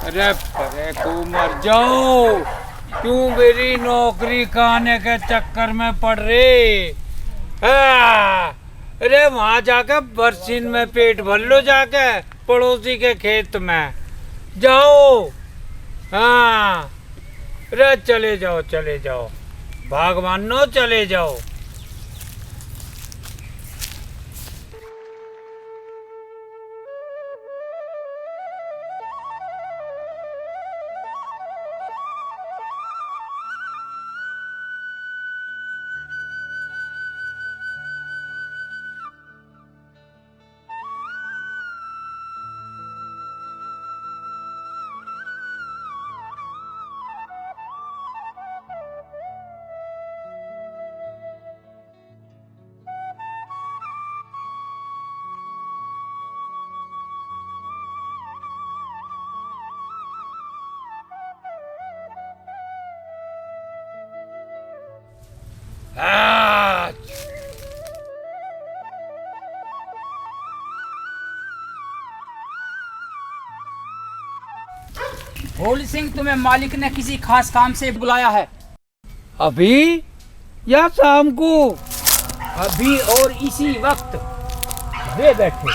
अरे परे को मर जाओ, क्यों मेरी नौकरी खाने के चक्कर में पड़ रही। अरे वहां जाकर बरसीन में पेट भर लो, जाके पड़ोसी के खेत में जाओ। हाँ, अरे चले जाओ चले जाओ, भागवानो चले जाओ। भोल सिंह, तुम्हें मालिक ने किसी खास काम से बुलाया है। अभी या शाम को? अभी और इसी वक्त। वे बैठे।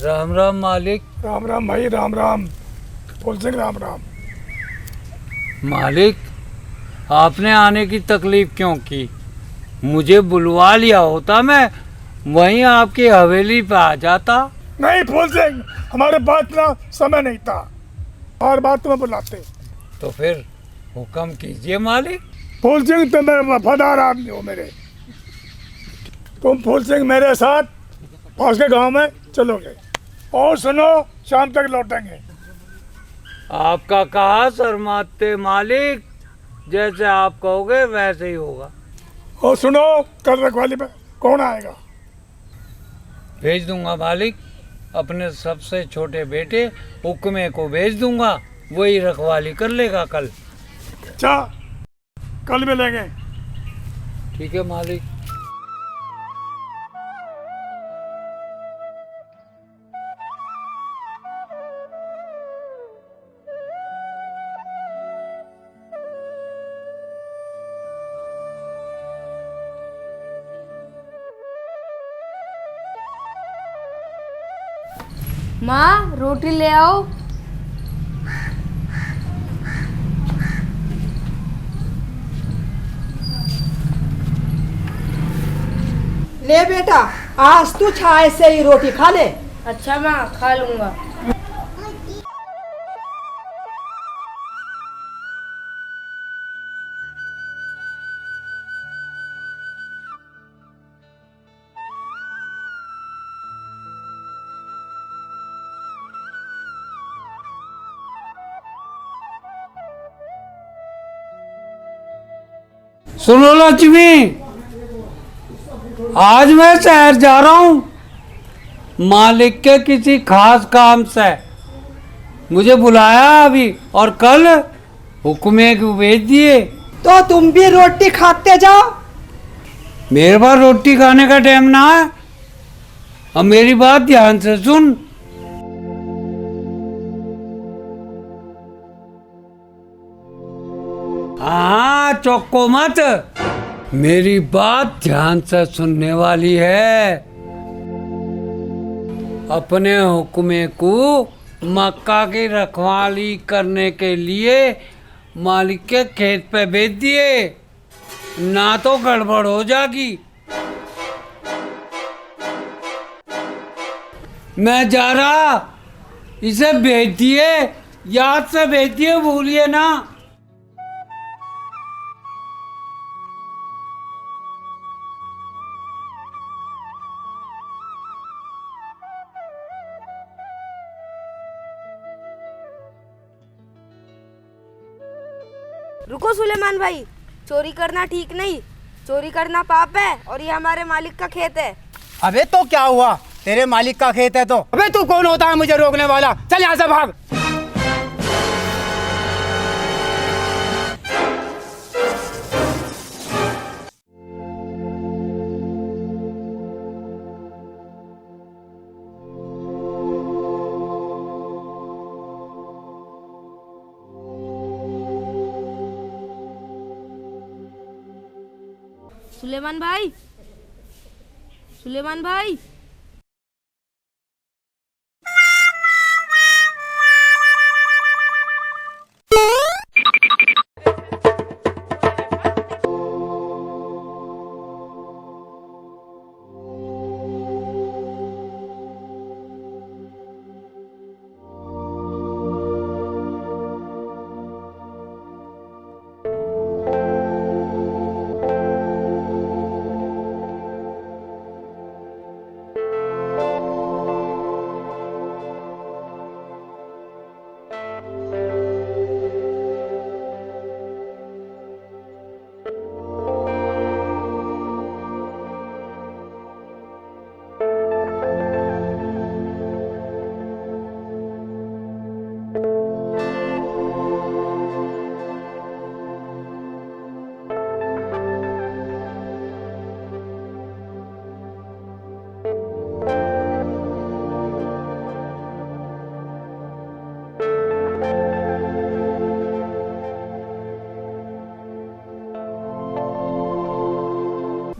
राम राम मालिक। राम राम भाई, राम राम। फूल सिंह, राम राम। मालिक, आपने आने की तकलीफ क्यों की? मुझे बुलवा लिया होता, मैं वहीं आपकी हवेली पे आ जाता। नहीं फूल सिंह, हमारे पास इतना समय नहीं था। और बात तुम्हें बुलाते। तो फिर हुक्म कीजिए मालिक। फूल सिंह, तुम मेरे वफादार आदमी हो मेरे। तुम फूल सिंह मेरे साथ पास के गांव में चलोगे, और सुनो, शाम तक लौटेंगे। आपका कहा शर्माते मालिक, जैसे आप कहोगे वैसे ही होगा। और सुनो, कल रखवाली पे कौन आएगा? भेज दूंगा मालिक, अपने सबसे छोटे बेटे हुक्मे को भेज दूंगा, वही रखवाली कर लेगा कल। अच्छा, कल मिलेंगे। ठीक है मालिक। माँ, रोटी ले आओ। ले बेटा, आज तू छाए से ही रोटी खा ले। अच्छा माँ, खा लूंगा। सुनो लक्ष्मी, आज मैं शहर जा रहा हूँ मालिक के किसी खास काम से। मुझे बुलाया अभी, और कल हुक्मे को भेज दिए। तो तुम भी रोटी खाते जाओ। मेरे पास रोटी खाने का टाइम ना है। अब मेरी बात ध्यान से सुन। हाँ, चौको मत, मेरी बात ध्यान से सुनने वाली है। अपने हुक्मे को मक्का की रखवाली करने के लिए मालिक के खेत पे भेज दिए, ना तो गड़बड़ हो जाएगी। मैं जा रहा, इसे भेज दिए, याद से भेज दिए, भूलिए ना। रुको सुलेमान भाई, चोरी करना ठीक नहीं। चोरी करना पाप है, और ये हमारे मालिक का खेत है। अबे तो क्या हुआ, तेरे मालिक का खेत है तो। अबे तू कौन होता है मुझे रोकने वाला? चल यहाँ से भाग। सुलेमान भाई, सुलेमान भाई।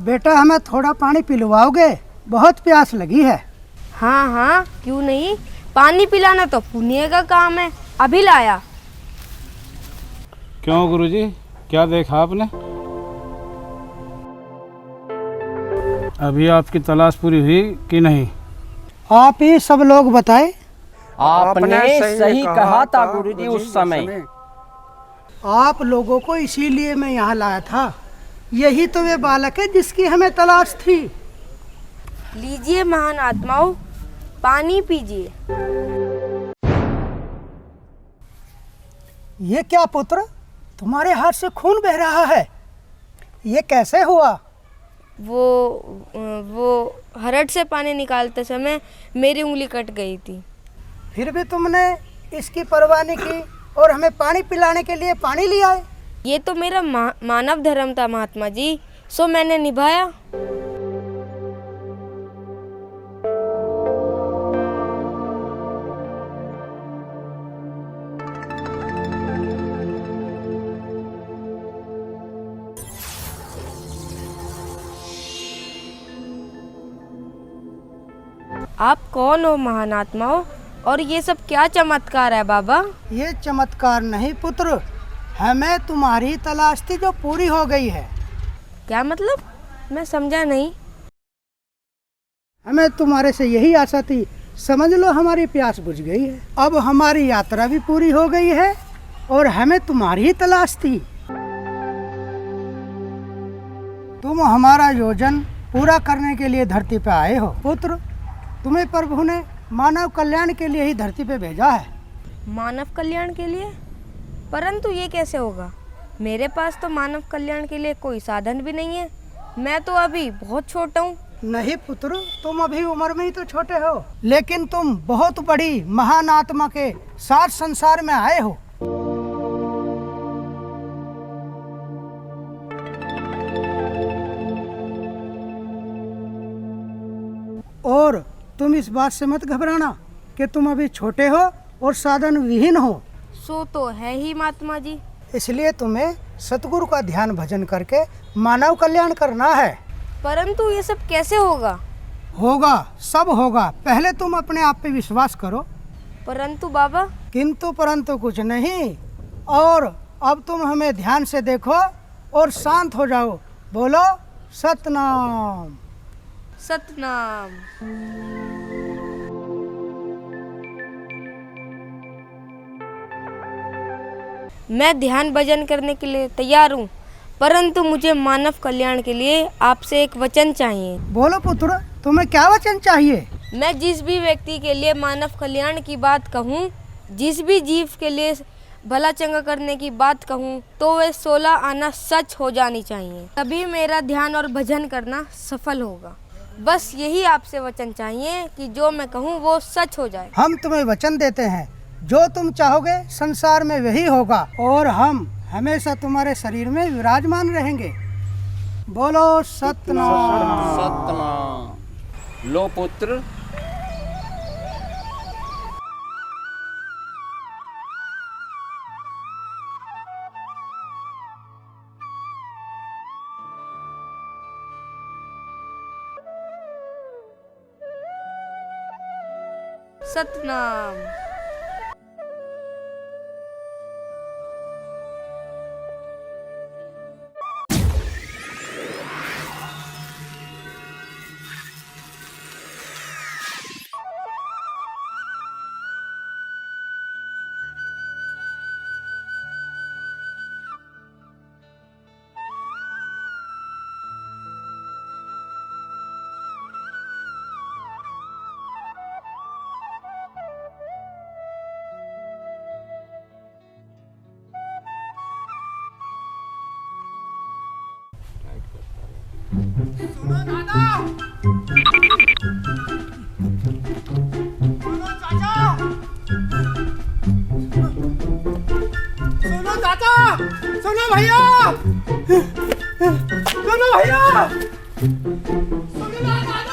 बेटा हमें थोड़ा पानी पिलवाओगे? बहुत प्यास लगी है। हाँ हाँ, क्यों नहीं। पानी पिलाना तो पुण्य का काम है। अभी लाया। क्यों गुरुजी, क्या देखा आपने? अभी आपकी तलाश पूरी हुई कि नहीं? आप ही सब लोग बताए। आपने सही कहा था गुरुजी उस समय। आप लोगों को इसीलिए मैं यहाँ लाया था। यही तो वे बालक है जिसकी हमें तलाश थी। लीजिए महान आत्माओं, पानी पीजिए। ये क्या पुत्र, तुम्हारे हाथ से खून बह रहा है, ये कैसे हुआ? वो हरट से पानी निकालते समय मेरी उंगली कट गई थी। फिर भी तुमने इसकी परवाह नहीं की और हमें पानी पिलाने के लिए पानी ले आए। ये तो मेरा मानव धर्म था महात्मा जी, सो मैंने निभाया। आप कौन हो महान आत्माओं, और ये सब क्या चमत्कार है बाबा? ये चमत्कार नहीं पुत्र, हमें तुम्हारी तलाश थी जो पूरी हो गई है। क्या मतलब? मैं समझा नहीं। हमें तुम्हारे से यही आशा थी, समझ लो हमारी प्यास बुझ गई है। अब हमारी यात्रा भी पूरी हो गई है और हमें तुम्हारी ही तलाश थी। तुम हमारा योजन पूरा करने के लिए धरती पे आए हो पुत्र। तुम्हें प्रभु ने मानव कल्याण के लिए ही धरती पे भेजा है। मानव कल्याण के लिए? परंतु ये कैसे होगा? मेरे पास तो मानव कल्याण के लिए कोई साधन भी नहीं है। मैं तो अभी बहुत छोटा हूँ। नहीं पुत्र, तुम अभी उम्र में ही तो छोटे हो, लेकिन तुम बहुत बड़ी महान आत्मा के साथ संसार में आए हो। और तुम इस बात से मत घबराना कि तुम अभी छोटे हो और साधन विहीन हो। सो तो है ही महात्मा जी। इसलिए तुम्हें सतगुरु का ध्यान भजन करके मानव कल्याण करना है। परंतु ये सब कैसे होगा? होगा, सब होगा। पहले तुम अपने आप पे विश्वास करो। परंतु बाबा? किंतु परंतु कुछ नहीं। और अब तुम हमें ध्यान से देखो और शांत हो जाओ। बोलो सतनाम। सतनाम। मैं ध्यान भजन करने के लिए तैयार हूँ, परंतु मुझे मानव कल्याण के लिए आपसे एक वचन चाहिए। बोलो पुत्र, तुम्हें क्या वचन चाहिए? मैं जिस भी व्यक्ति के लिए मानव कल्याण की बात कहूँ, जिस भी जीव के लिए भला चंगा करने की बात कहूँ, तो वे 16 आना सच हो जानी चाहिए। तभी मेरा ध्यान और भजन करना सफल होगा। बस यही आपसे वचन चाहिए कि जो मैं कहूँ वो सच हो जाए। हम तुम्हें वचन देते हैं, जो तुम चाहोगे संसार में वही होगा और हम हमेशा तुम्हारे शरीर में विराजमान रहेंगे। बोलो सतनाम। सतनाम। लो पुत्र, सतनाम। सुनो दादा, सुनो चाचा, सुनो चाचा, सुनो भैया, सुनो भैया, सुनो दादा।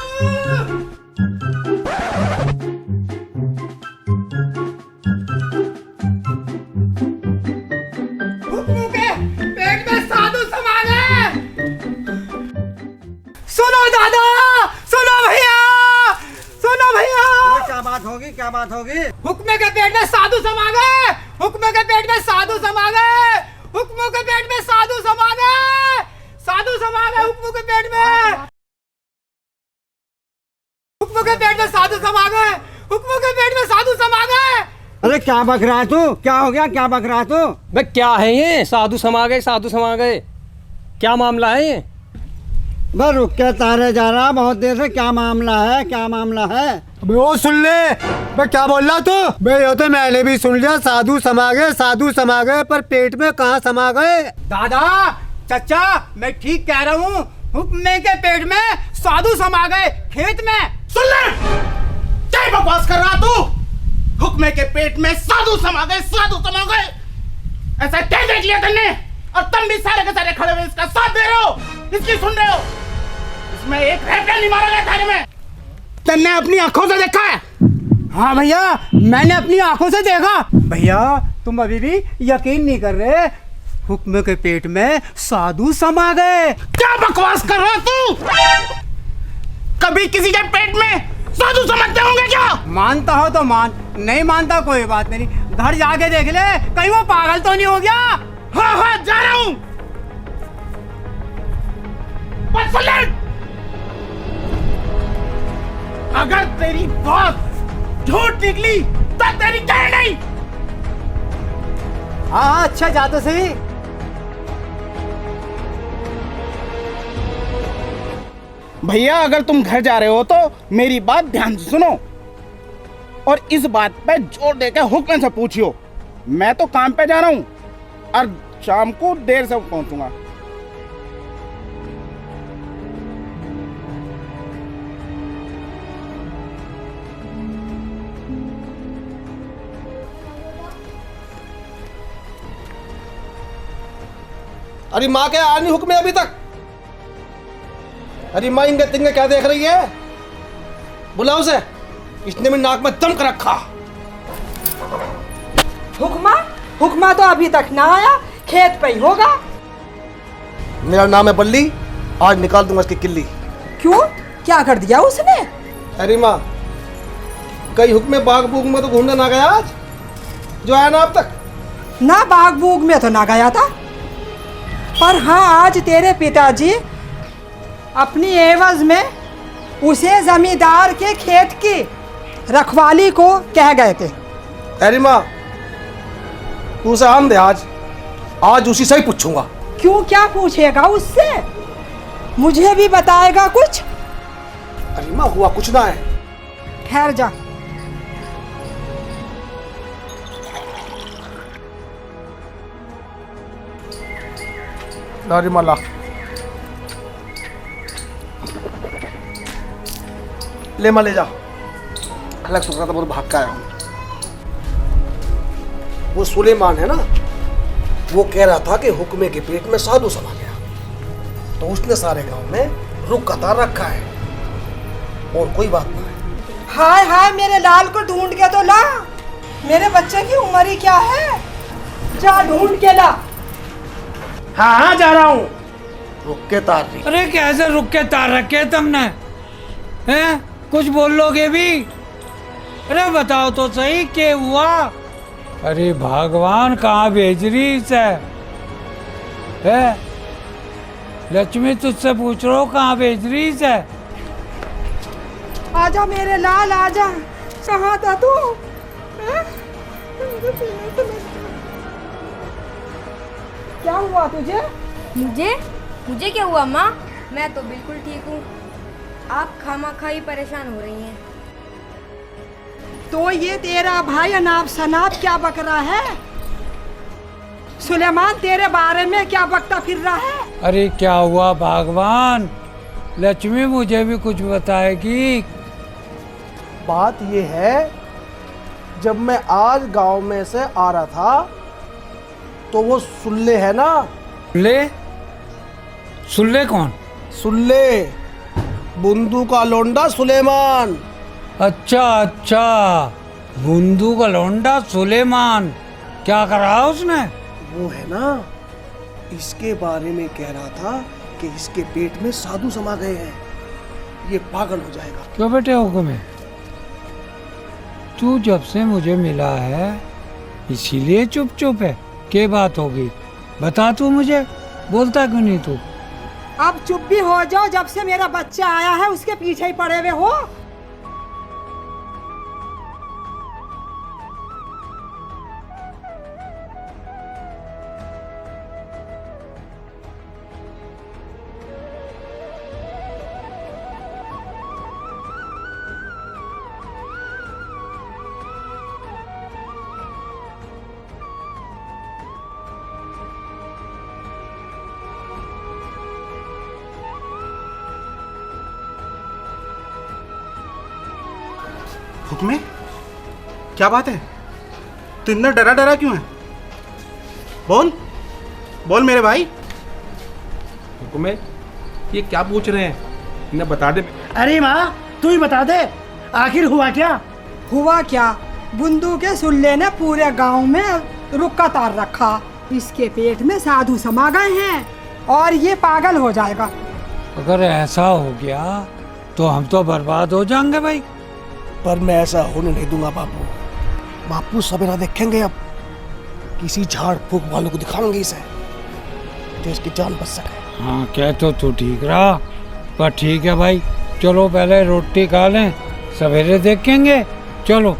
हुक्मू के पेट में साधु समा गए। सुनो दादा, सुनो भैया, सुनो भैया। क्या बात होगी, क्या बात होगी? हुक्मे के पेट में साधु समा गए, हुक्मे के पेट में साधु समा गए, हुक्मों के पेट में साधु समा गए, साधु समा गए हुक्मों के पेट में, हुक्मों के पेट में साधु समा गए, हुक्मों के पेट में साधु समा गए। अरे क्या बक रहा है तू? क्या हो गया, क्या बक रहा है तू? बे क्या है ये? साधु समा गए, साधु समा गए, क्या मामला है ये? बस रुक के तारे जा रहा बहुत देर से। क्या मामला है, क्या मामला है? अबे वो सुन ले, मैं क्या बोल रहा तू? बे ये तो मैंने भी सुन लिया, साधु समा गए, साधु समा गए, पर पेट में कहाँ समा गए? दादा, चचा, मैं ठीक कह रहा हूँ, हुक्मे के पेट में साधु समा गए, खेत में। सुन ले, क्या बकवास कर रहा तू? हुक्मे के पेट में साधु समा गए, साधु समा गए, ऐसा क्या देख लिया तुमने? और तुम भी सारे के सारे खड़े हुए इसका साथ दे रहे हो, इसकी सुन रहे हो। इसमें एक रेफरेंस नहीं मारा गया थाने में, तुमने अपनी आंखों से देखा है? हाँ भैया, मैंने अपनी आंखों से देखा। भैया तुम अभी भी यकीन नहीं कर रहे, हुक्म के पेट में साधु समा गए। क्या बकवास कर रहा तू? कभी किसी के पेट में साधु समझते होंगे क्या? मानता हो तो मान, नहीं मानता कोई बात नहीं, घर जाके देख ले, कहीं वो पागल तो नहीं हो गया। हाँ हाँ जा रहा हूँ, बस सुन ले, अगर तेरी बात झूठ निकली तो तेरी क्या नहीं। हाँ अच्छा, जा तो सही। भैया अगर तुम घर जा रहे हो तो मेरी बात ध्यान से सुनो और इस बात पे जोर देकर हुक्म से पूछियो। मैं तो काम पे जा रहा हूँ और शाम को देर से पहुंचूंगा। अरे माँ के आनी हुक्म है अभी तक? अरे माँ इंगे तिंगे क्या देख रही है? बुलाओ उसे, इसने भी नाक में दम कर रखा। हुक्मा तो अभी तक ना आया, खेत पे ही होगा। मेरा नाम है बल्ली, आज निकाल दूंगा इसकी किल्ली। क्यों, क्या कर दिया उसने? अरे माँ, कई हुक्मे बाग बूग में तो घूमने ना गया आज, जो आया ना अब तक? ना बाग बूग में तो ना गया था, पर हाँ आज तेरे पिताजी अपनी एवज में उसे जमींदार के खेत की रखवाली को कह गए थे। अरे माँ, तू उसे आन दे, आज उसी से ही पूछूंगा। क्यों, क्या पूछेगा उससे? मुझे भी बताएगा कुछ? अरे माँ, हुआ कुछ ना है। ठहर जा। अरे माँ ला, ले माँ ले जा। अलग सुकरा तो बहुत भाग का आया हूँ। वो सुलेमान है ना, वो कह रहा था कि हुक्मे के पेट में साधु समा गया, तो उसने सारे गांव में रुक कतार रखा है, और कोई बात ना है। हाय हाय, मेरे लाल को ढूंढ के तो ला। मेरे बच्चे की उम्र ही क्या है, जा ढूंढ के ला। हाँ हाँ जा रहा हूँ। रुक के तार रही। अरे कैसे रुक के तार रखे तुमने? हैं? कुछ बोल लोगे भी? अरे बताओ तो सही क्या हुआ? अरे भगवान कहाँ भेज रही है? लक्ष्मी तुझसे पूछ रहा हूँ कहाँ भेज रही है? आजा मेरे लाल आजा, कहाँ था तू? हैं? क्या हुआ तुझे? मुझे क्या हुआ माँ? मैं तो बिल्कुल ठीक हूँ। आप खामखा ही परेशान हो रही हैं। तो ये तेरा भाई अनाप शनाप क्या बक रहा है? सुलेमान तेरे बारे में क्या बकता फिर रहा है? अरे क्या हुआ भगवान? लक्ष्मी मुझे भी कुछ बताएगी। बात ये है, जब मैं आज गांव में से आ रहा था तो वो सुल्ले है ना, सुल्ले कौन? सुल्ले बुंदू का लोंडा सुलेमान। अच्छा, बुंदू का लौंडा सुलेमान, क्या करा उसने? वो है ना, इसके बारे में कह रहा था कि इसके पेट में साधु समा गए हैं, ये पागल हो जाएगा। क्यों बेटे हुक्म है? तू जब से मुझे मिला है इसीलिए चुप है। क्या बात होगी बता, तू मुझे बोलता क्यों नहीं तू? अब चुप भी हो जाओ, जब से मेरा बच्चा आया है उसके पीछे ही पड़े हुए हो। हुक्मे, क्या बात है? तू इतना डरा क्यों है? बोल मेरे भाई। हुक्मे, ये क्या पूछ रहे हैं? इन्हें बता दे। अरे माँ तू ही बता दे, आखिर हुआ क्या? हुआ क्या? बुंदू के सुल्ले ने पूरे गांव में रुक्का तार रखा। इसके पेट में साधु समा गए हैं और ये पागल हो जाएगा। अगर ऐसा हो गया तो हम तो बर्बाद हो जाएंगे भाई। पर मैं ऐसा होने नहीं दूंगा बापू। बापू सवेरा देखेंगे, अब किसी झाड़ फूक वालों को दिखाएंगे इसे, तो इसकी जान बच सके। हाँ कह तो तू ठीक रहा, पर ठीक है भाई, चलो पहले रोटी खा लें, सवेरे देखेंगे। चलो।